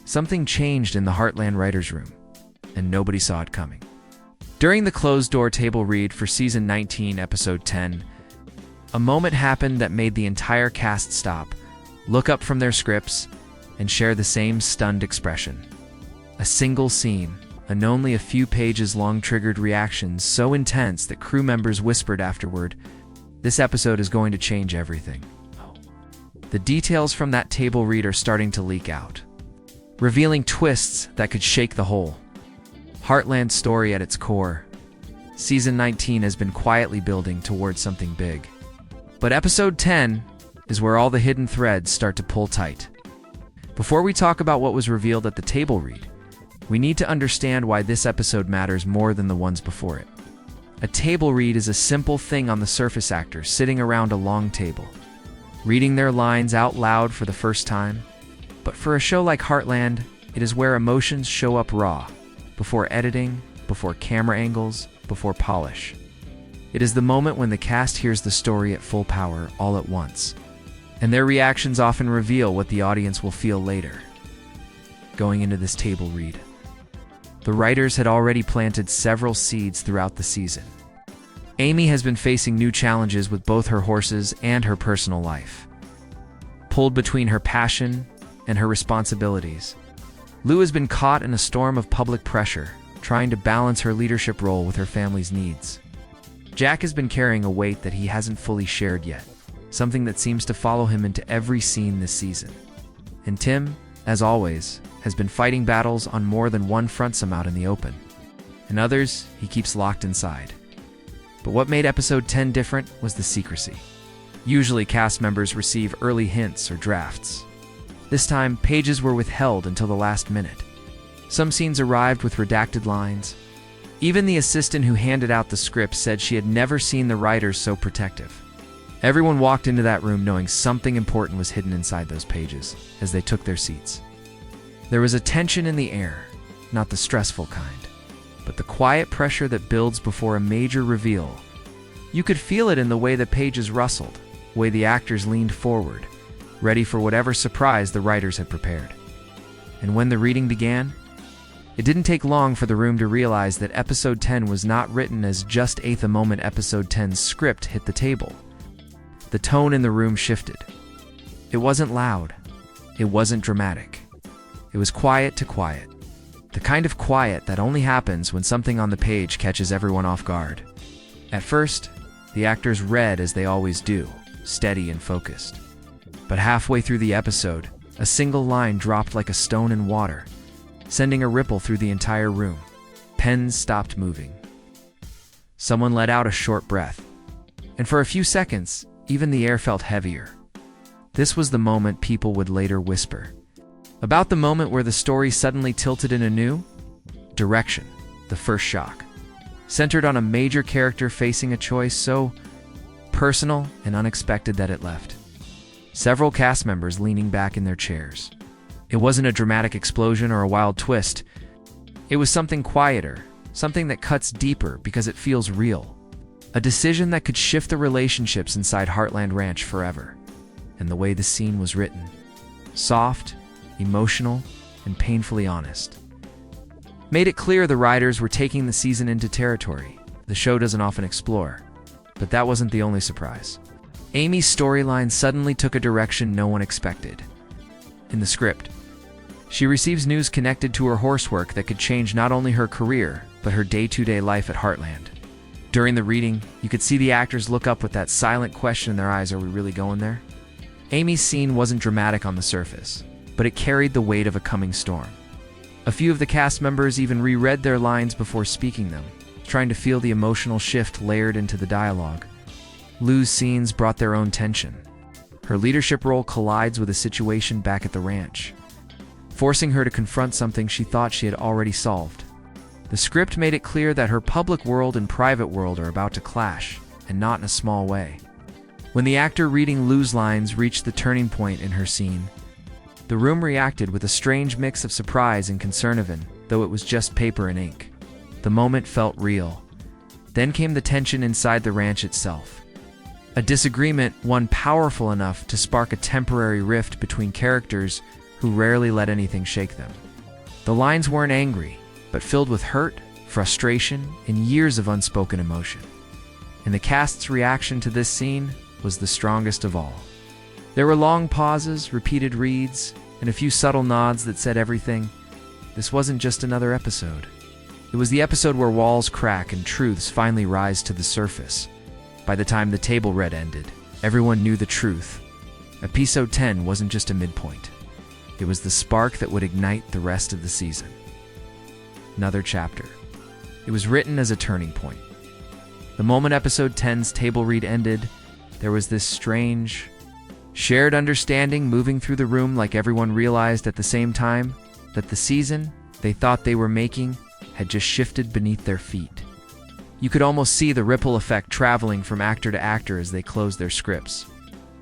something changed in the Heartland writers' room, and nobody saw it coming. During the closed-door table read for Season 19, Episode 10, a moment happened that made the entire cast stop, look up from their scripts, and share the same stunned expression. A single scene, and only a few pages long, triggered reactions so intense that crew members whispered afterward, "This episode is going to change everything." The details from that table read are starting to leak out, revealing twists that could shake the whole Heartland story at its core. Season 19 has been quietly building towards something big. But Episode 10 is where all the hidden threads start to pull tight. Before we talk about what was revealed at the table read, we need to understand why this episode matters more than the ones before it. A table read is a simple thing on the surface, actors sitting around a long table, reading their lines out loud for the first time. But for a show like Heartland, it is where emotions show up raw, before editing, before camera angles, before polish. It is the moment when the cast hears the story at full power all at once, and their reactions often reveal what the audience will feel later. Going into this table read, the writers had already planted several seeds throughout the season. Amy has been facing new challenges with both her horses and her personal life. Pulled between her passion and her responsibilities, Lou has been caught in a storm of public pressure, trying to balance her leadership role with her family's needs. Jack has been carrying a weight that he hasn't fully shared yet, something that seems to follow him into every scene this season. And Tim, as always, has been fighting battles on more than one front, some out in the open. In others, he keeps locked inside. But what made Episode 10 different was the secrecy. Usually, cast members receive early hints or drafts. This time, pages were withheld until the last minute. Some scenes arrived with redacted lines. Even the assistant who handed out the script said she had never seen the writers so protective. Everyone walked into that room knowing something important was hidden inside those pages as they took their seats. There was a tension in the air, not the stressful kind, but the quiet pressure that builds before a major reveal. You could feel it in the way the pages rustled, the way the actors leaned forward, ready for whatever surprise the writers had prepared. And when the reading began, it didn't take long for the room to realize that Episode 10 was not written as just the moment Episode 10's script hit the table. The tone in the room shifted. It wasn't loud. It wasn't dramatic. It was quiet to quiet. The kind of quiet that only happens when something on the page catches everyone off guard. At first, the actors read as they always do, steady and focused. But halfway through the episode, a single line dropped like a stone in water, sending a ripple through the entire room. Pens stopped moving. Someone let out a short breath, and for a few seconds, even the air felt heavier. This was the moment people would later whisper about, the moment where the story suddenly tilted in a new direction, the first shock, centered on a major character facing a choice so personal and unexpected that it left several cast members leaning back in their chairs. It wasn't a dramatic explosion or a wild twist. It was something quieter, something that cuts deeper because it feels real. A decision that could shift the relationships inside Heartland Ranch forever. And the way the scene was written, soft, emotional, and painfully honest, made it clear the writers were taking the season into territory the show doesn't often explore. But that wasn't the only surprise. Amy's storyline suddenly took a direction no one expected. In the script, she receives news connected to her horsework that could change not only her career, but her day-to-day life at Heartland. During the reading, you could see the actors look up with that silent question in their eyes, are we really going there? Amy's scene wasn't dramatic on the surface, but it carried the weight of a coming storm. A few of the cast members even reread their lines before speaking them, trying to feel the emotional shift layered into the dialogue. Lou's scenes brought their own tension. Her leadership role collides with a situation back at the ranch, forcing her to confront something she thought she had already solved. The script made it clear that her public world and private world are about to clash, and not in a small way. When the actor reading Lou's lines reached the turning point in her scene, the room reacted with a strange mix of surprise and concern, even though it was just paper and ink. The moment felt real. Then came the tension inside the ranch itself. A disagreement, one powerful enough to spark a temporary rift between characters who rarely let anything shake them. The lines weren't angry, but filled with hurt, frustration, and years of unspoken emotion. And the cast's reaction to this scene was the strongest of all. There were long pauses, repeated reads, and a few subtle nods that said everything. This wasn't just another episode. It was the episode where walls crack and truths finally rise to the surface. By the time the table read ended, everyone knew the truth. Episode 10 wasn't just a midpoint. It was the spark that would ignite the rest of the season. Another chapter. It was written as a turning point. The moment episode 10's table read ended, there was this strange, shared understanding moving through the room, like everyone realized at the same time that the season they thought they were making had just shifted beneath their feet. You could almost see the ripple effect traveling from actor to actor as they closed their scripts.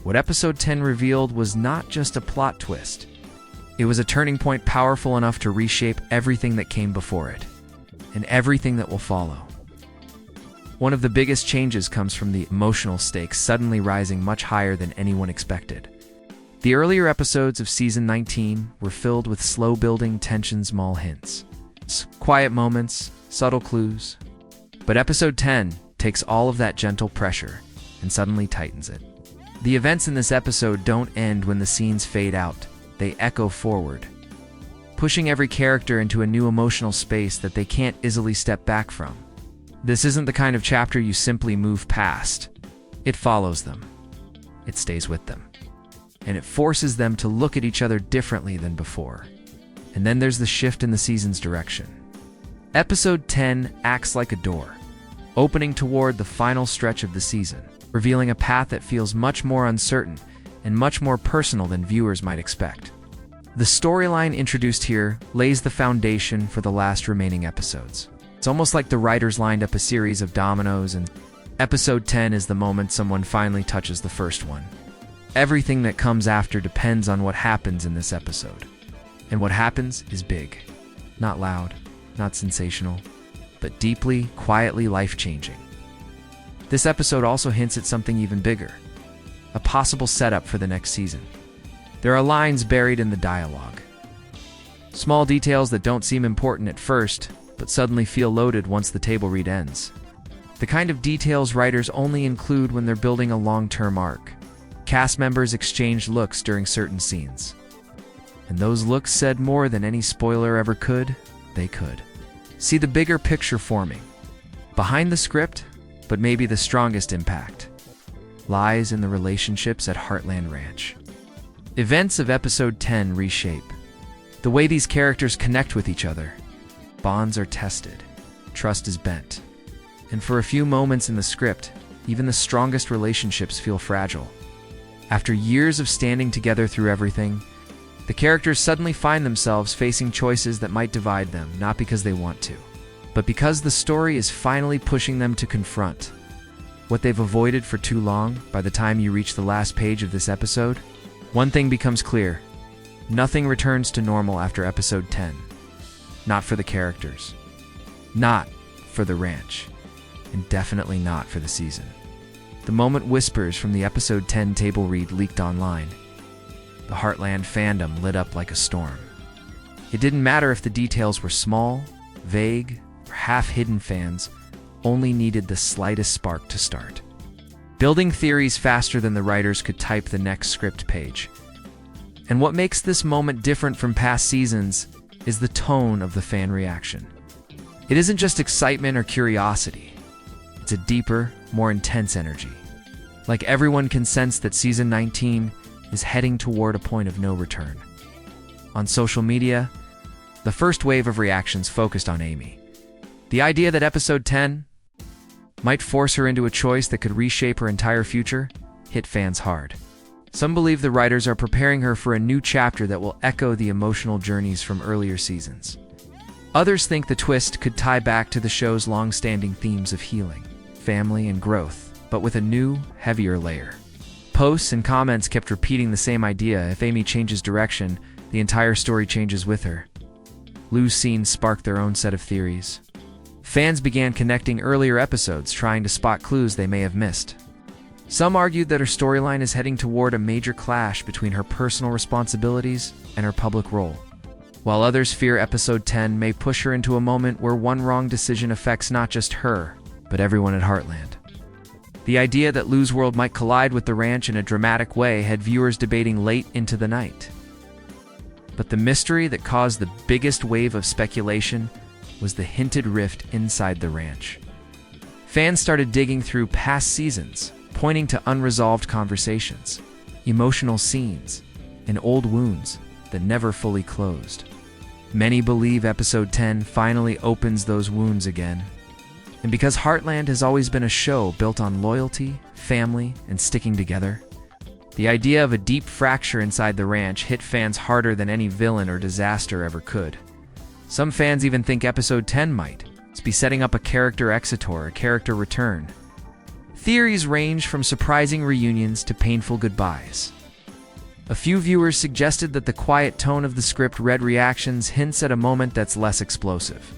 What episode 10 revealed was not just a plot twist. It was a turning point powerful enough to reshape everything that came before it, and everything that will follow. One of the biggest changes comes from the emotional stakes suddenly rising much higher than anyone expected. The earlier episodes of Season 19 were filled with slow-building tension, small hints, quiet moments, subtle clues. But Episode 10 takes all of that gentle pressure and suddenly tightens it. The events in this episode don't end when the scenes fade out. They echo forward, pushing every character into a new emotional space that they can't easily step back from. This isn't the kind of chapter you simply move past. It follows them. It stays with them. And it forces them to look at each other differently than before. And then there's the shift in the season's direction. Episode 10 acts like a door, opening toward the final stretch of the season, revealing a path that feels much more uncertain and much more personal than viewers might expect. The storyline introduced here lays the foundation for the last remaining episodes. It's almost like the writers lined up a series of dominoes, and Episode 10 is the moment someone finally touches the first one. Everything that comes after depends on what happens in this episode. And what happens is big. Not loud, not sensational, but deeply, quietly life-changing. This episode also hints at something even bigger, a possible setup for the next season. There are lines buried in the dialogue. Small details that don't seem important at first, but suddenly feel loaded once the table read ends. The kind of details writers only include when they're building a long-term arc. Cast members exchanged looks during certain scenes. And those looks said more than any spoiler ever could. They could see the bigger picture forming. Behind the script, but maybe the strongest impact, lies in the relationships at Heartland Ranch. Events of Episode 10 reshape the way these characters connect with each other. Bonds are tested, trust is bent, and for a few moments in the script, even the strongest relationships feel fragile. After years of standing together through everything, the characters suddenly find themselves facing choices that might divide them, not because they want to, but because the story is finally pushing them to confront what they've avoided for too long. By the time you reach the last page of this episode, one thing becomes clear. Nothing returns to normal after Episode 10. Not for the characters, not for the ranch, and definitely not for the season. The moment whispers from the Episode 10 table read leaked online, the Heartland fandom lit up like a storm. It didn't matter if the details were small, vague, or half-hidden. Fans only needed the slightest spark to start building theories faster than the writers could type the next script page. And what makes this moment different from past seasons is the tone of the fan reaction. It isn't just excitement or curiosity. It's a deeper, more intense energy. Like everyone can sense that Season 19 is heading toward a point of no return. On social media, the first wave of reactions focused on Amy. The idea that Episode 10 might force her into a choice that could reshape her entire future hit fans hard. Some believe the writers are preparing her for a new chapter that will echo the emotional journeys from earlier seasons. Others think the twist could tie back to the show's long-standing themes of healing, family, and growth, but with a new, heavier layer. Posts and comments kept repeating the same idea: if Amy changes direction, the entire story changes with her. Lou's scenes sparked their own set of theories. Fans began connecting earlier episodes, trying to spot clues they may have missed. Some argued that her storyline is heading toward a major clash between her personal responsibilities and her public role, while others fear episode 10 may push her into a moment where one wrong decision affects not just her, but everyone at Heartland. The idea that Lou's world might collide with the ranch in a dramatic way had viewers debating late into the night. But the mystery that caused the biggest wave of speculation was the hinted rift inside the ranch. Fans started digging through past seasons, pointing to unresolved conversations, emotional scenes, and old wounds that never fully closed. Many believe episode 10 finally opens those wounds again. And because Heartland has always been a show built on loyalty, family, and sticking together, the idea of a deep fracture inside the ranch hit fans harder than any villain or disaster ever could. Some fans even think episode 10 might be setting up a character exit or a character return. Theories range from surprising reunions to painful goodbyes. A few viewers suggested that the quiet tone of the script read reactions hints at a moment that's less explosive,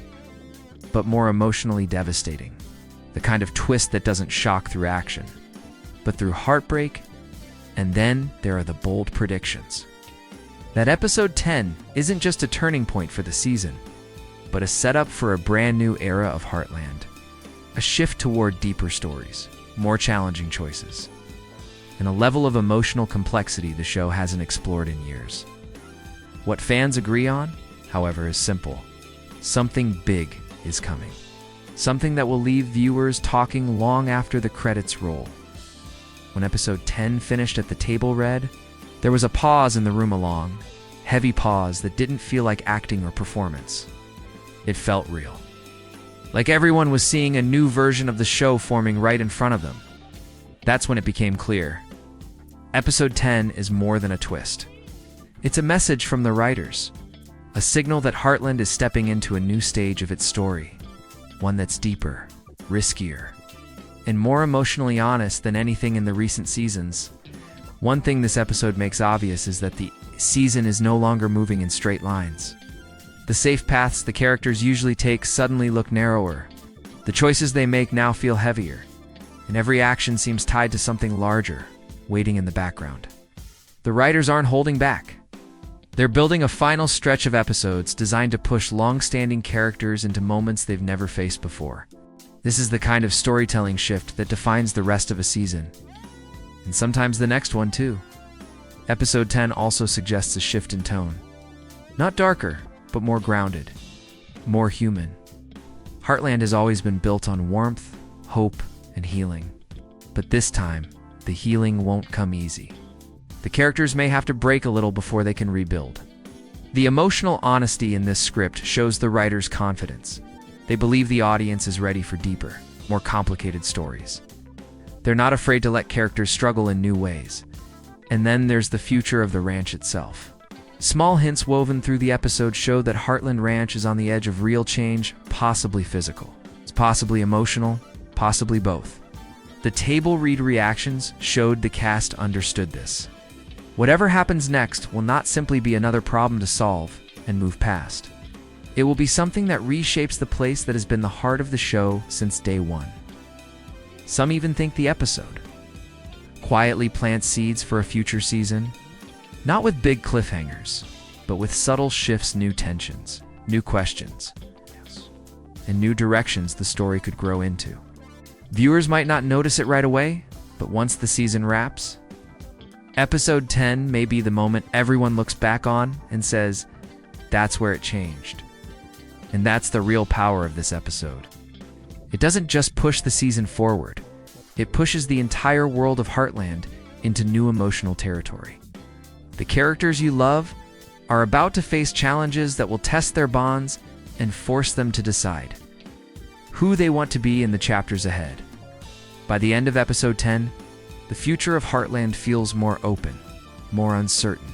but more emotionally devastating. The kind of twist that doesn't shock through action, but through heartbreak. And then there are the bold predictions. That episode 10 isn't just a turning point for the season, but a setup for a brand new era of Heartland. A shift toward deeper stories, more challenging choices, and a level of emotional complexity the show hasn't explored in years. What fans agree on, however, is simple. Something big is coming. Something that will leave viewers talking long after the credits roll. When episode 10 finished at the table read, there was a pause in the room, a long, heavy pause that didn't feel like acting or performance. It felt real. Like everyone was seeing a new version of the show forming right in front of them. That's when it became clear. Episode 10 is more than a twist. It's a message from the writers, a signal that Heartland is stepping into a new stage of its story, one that's deeper, riskier, and more emotionally honest than anything in the recent seasons. One thing this episode makes obvious is that the season is no longer moving in straight lines. The safe paths the characters usually take suddenly look narrower. The choices they make now feel heavier, and every action seems tied to something larger, waiting in the background. The writers aren't holding back. They're building a final stretch of episodes designed to push long-standing characters into moments they've never faced before. This is the kind of storytelling shift that defines the rest of a season, and sometimes the next one too. Episode 10 also suggests a shift in tone. Not darker, but more grounded, more human. Heartland has always been built on warmth, hope, and healing. But this time, the healing won't come easy. The characters may have to break a little before they can rebuild. The emotional honesty in this script shows the writers' confidence. They believe the audience is ready for deeper, more complicated stories. They're not afraid to let characters struggle in new ways. And then there's the future of the ranch itself. Small hints woven through the episode show that Heartland Ranch is on the edge of real change, possibly physical. It's possibly emotional, possibly both. The table read reactions showed the cast understood this. Whatever happens next will not simply be another problem to solve and move past. It will be something that reshapes the place that has been the heart of the show since day one. Some even think the episode quietly plants seeds for a future season, not with big cliffhangers, but with subtle shifts, new tensions, new questions, and new directions the story could grow into. Viewers might not notice it right away, but once the season wraps, episode 10 may be the moment everyone looks back on and says, that's where it changed. And that's the real power of this episode. It doesn't just push the season forward, it pushes the entire world of Heartland into new emotional territory. The characters you love are about to face challenges that will test their bonds and force them to decide who they want to be in the chapters ahead. By the end of episode 10, the future of Heartland feels more open, more uncertain,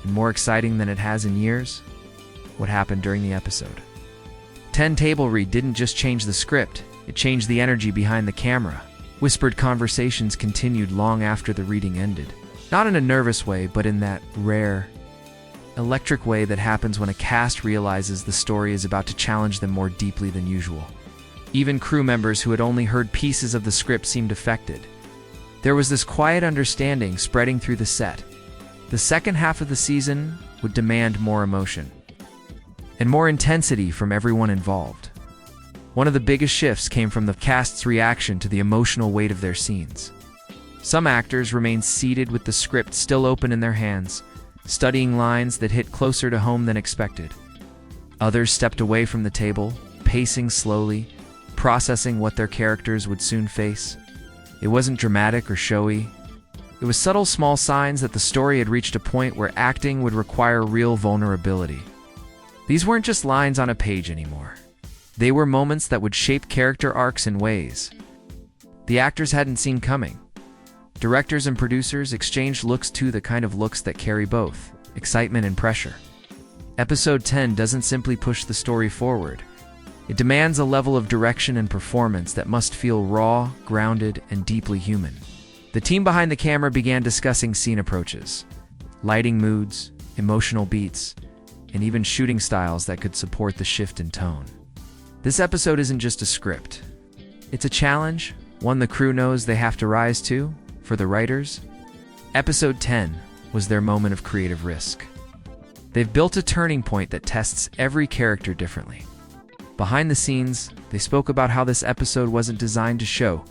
and more exciting than it has in years. What happened during the episode? 10 table read didn't just change the script, it changed the energy behind the camera. Whispered conversations continued long after the reading ended. Not in a nervous way, but in that rare, electric way that happens when a cast realizes the story is about to challenge them more deeply than usual. Even crew members who had only heard pieces of the script seemed affected. There was this quiet understanding spreading through the set. The second half of the season would demand more emotion and more intensity from everyone involved. One of the biggest shifts came from the cast's reaction to the emotional weight of their scenes. Some actors remained seated with the script still open in their hands, studying lines that hit closer to home than expected. Others stepped away from the table, pacing slowly, processing what their characters would soon face. It wasn't dramatic or showy. It was subtle small signs that the story had reached a point where acting would require real vulnerability. These weren't just lines on a page anymore. They were moments that would shape character arcs in ways the actors hadn't seen coming. Directors and producers exchanged looks too, the kind of looks that carry both excitement and pressure. Episode 10 doesn't simply push the story forward. It demands a level of direction and performance that must feel raw, grounded, and deeply human. The team behind the camera began discussing scene approaches, lighting moods, emotional beats, and even shooting styles that could support the shift in tone. This episode isn't just a script. It's a challenge, one the crew knows they have to rise to. For the writers, Episode 10 was their moment of creative risk. They've built a turning point that tests every character differently. Behind the scenes, they spoke about how this episode wasn't designed to show,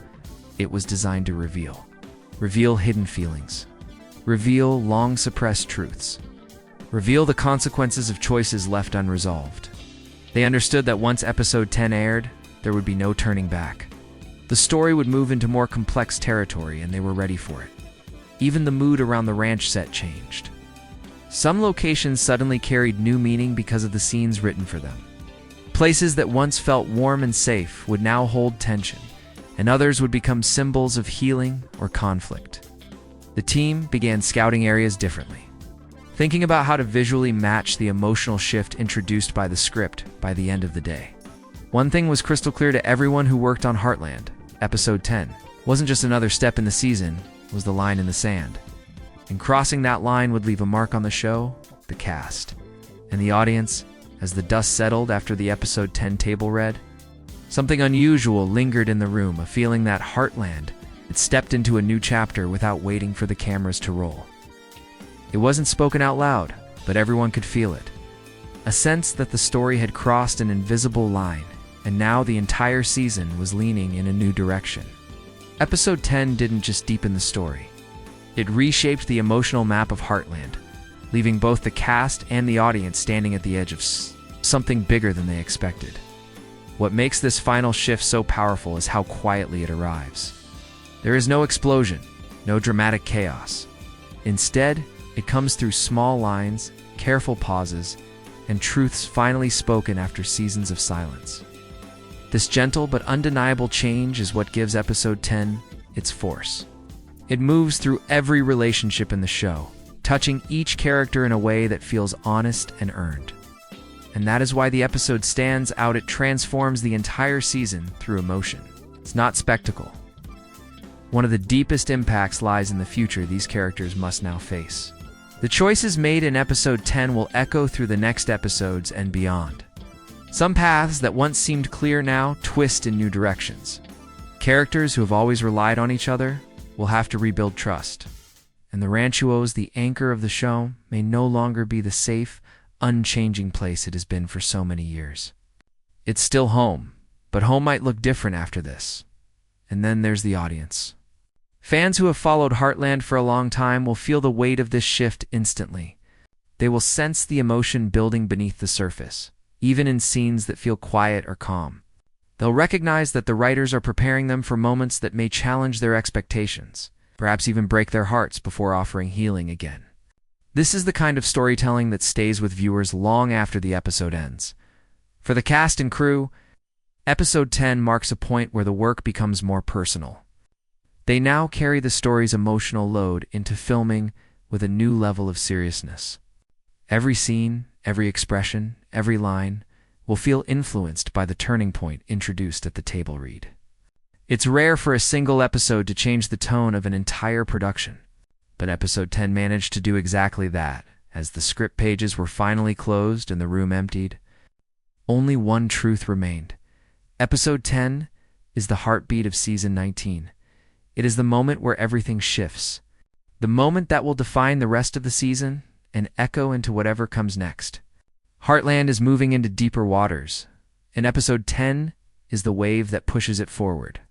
it was designed to reveal. Reveal hidden feelings. Reveal long-suppressed truths. Reveal the consequences of choices left unresolved. They understood that once Episode 10 aired, there would be no turning back. The story would move into more complex territory, and they were ready for it. Even the mood around the ranch set changed. Some locations suddenly carried new meaning because of the scenes written for them. Places that once felt warm and safe would now hold tension, and others would become symbols of healing or conflict. The team began scouting areas differently, thinking about how to visually match the emotional shift introduced by the script by the end of the day. One thing was crystal clear to everyone who worked on Heartland. Episode 10 wasn't just another step in the season, it was the line in the sand. And crossing that line would leave a mark on the show, the cast, and the audience. As the dust settled after the Episode 10 table read, something unusual lingered in the room, a feeling that Heartland had stepped into a new chapter without waiting for the cameras to roll. It wasn't spoken out loud, but everyone could feel it. A sense that the story had crossed an invisible line, and now the entire season was leaning in a new direction. Episode 10 didn't just deepen the story. It reshaped the emotional map of Heartland, leaving both the cast and the audience standing at the edge of something bigger than they expected. What makes this final shift so powerful is how quietly it arrives. There is no explosion, no dramatic chaos. Instead, it comes through small lines, careful pauses, and truths finally spoken after seasons of silence. This gentle but undeniable change is what gives Episode 10 its force. It moves through every relationship in the show, touching each character in a way that feels honest and earned. And that is why the episode stands out. It transforms the entire season through emotion. It's not spectacle. One of the deepest impacts lies in the future these characters must now face. The choices made in Episode 10 will echo through the next episodes and beyond. Some paths that once seemed clear now twist in new directions. Characters who have always relied on each other will have to rebuild trust. And the ranchuos, the anchor of the show, may no longer be the safe, unchanging place it has been for so many years. It's still home, but home might look different after this. And then there's the audience. Fans who have followed Heartland for a long time will feel the weight of this shift instantly. They will sense the emotion building beneath the surface, even in scenes that feel quiet or calm. They'll recognize that the writers are preparing them for moments that may challenge their expectations, perhaps even break their hearts before offering healing again. This is the kind of storytelling that stays with viewers long after the episode ends. For the cast and crew, Episode 10 marks a point where the work becomes more personal. They now carry the story's emotional load into filming with a new level of seriousness. Every scene, every expression, every line will feel influenced by the turning point introduced at the table read. It's rare for a single episode to change the tone of an entire production, but Episode 10 managed to do exactly that. As the script pages were finally closed and the room emptied, only one truth remained. Episode 10 is the heartbeat of Season 19. It is the moment where everything shifts. The moment that will define the rest of the season and echo into whatever comes next. Heartland is moving into deeper waters, and episode 10 is the wave that pushes it forward.